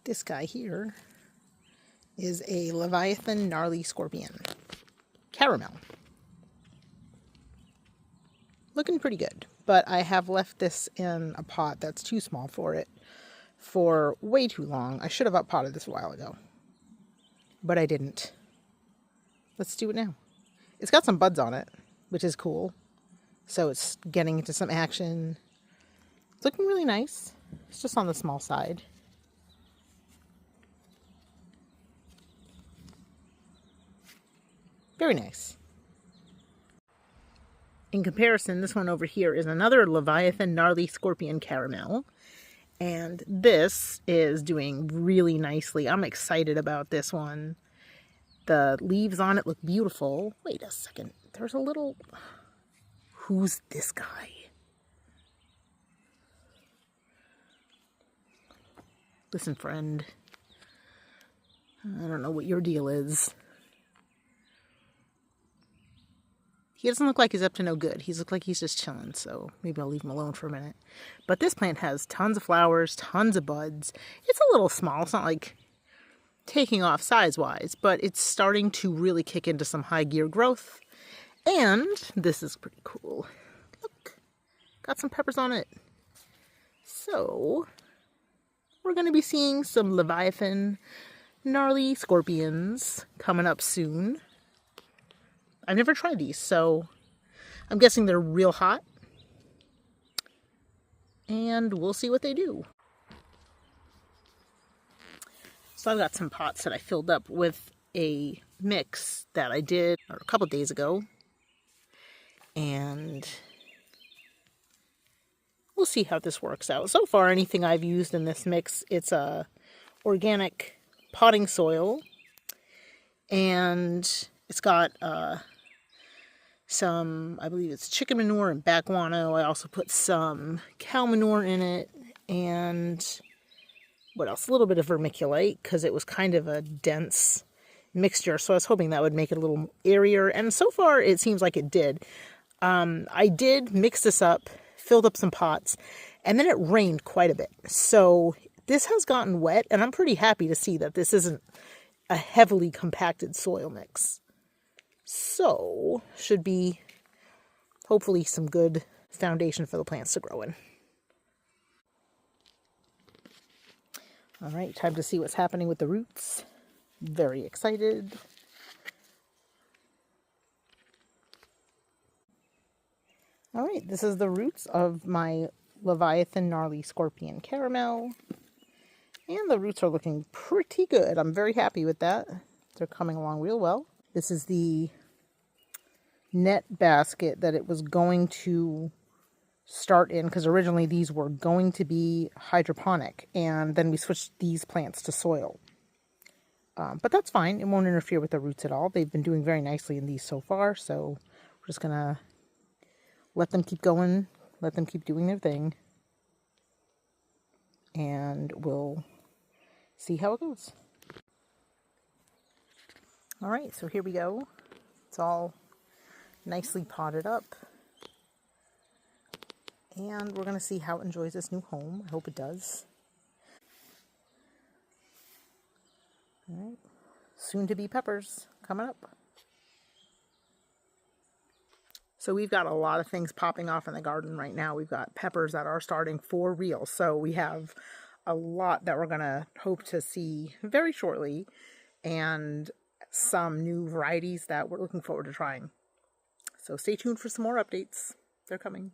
This guy here is a Leviathan Gnarly Scorpion. Caramel. Looking pretty good, but I have left this in a pot that's too small for it for way too long. I should have up-potted this a while ago, but I didn't. Let's do it now. It's got some buds on it, which is cool. So it's getting into some action. It's looking really nice. It's just on the small side. Very nice. In comparison, this one over here is another Leviathan Gnarly Scorpion Caramel. And this is doing really nicely. I'm excited about this one. The leaves on it look beautiful. Wait a second. There's a little... Who's this guy? Listen, friend. I don't know what your deal is. He doesn't look like he's up to no good. He looks like he's just chilling, so maybe I'll leave him alone for a minute. But this plant has tons of flowers, tons of buds. It's a little small. It's not like taking off size-wise, but it's starting to really kick into some high gear growth. And this is pretty cool. Look, got some peppers on it. So we're going to be seeing some Leviathan Gnarly Scorpions coming up soon. I've never tried these, so I'm guessing they're real hot. And we'll see what they do. So I've got some pots that I filled up with a mix that I did a couple days ago. And we'll see how this works out. So far, anything I've used in this mix, it's a organic potting soil. And it's got some, I believe it's chicken manure and back guano. I also put some cow manure in it, and what else? A little bit of vermiculite, because it was kind of a dense mixture, so I was hoping that would make it a little airier, and so far it seems like it did. I did mix this up, filled up some pots, and then it rained quite a bit, so this has gotten wet, and I'm pretty happy to see that this isn't a heavily compacted soil mix. So, should be hopefully some good foundation for the plants to grow in. Alright, time to see what's happening with the roots. Very excited. Alright, this is the roots of my Leviathan Gnarly Scorpion Caramel. And the roots are looking pretty good. I'm very happy with that. They're coming along real well. This is the net basket that it was going to start in, because originally these were going to be hydroponic, and then we switched these plants to soil. But that's fine. It won't interfere with the roots at all. They've been doing very nicely in these so far, so we're just going to let them keep going, let them keep doing their thing, and we'll see how it goes. Alright, so here we go. It's all nicely potted up. And we're going to see how it enjoys this new home. I hope it does. Alright, soon to be peppers coming up. So we've got a lot of things popping off in the garden right now. We've got peppers that are starting for real. So we have a lot that we're going to hope to see very shortly. And some new varieties that we're looking forward to trying. So stay tuned for some more updates. They're coming.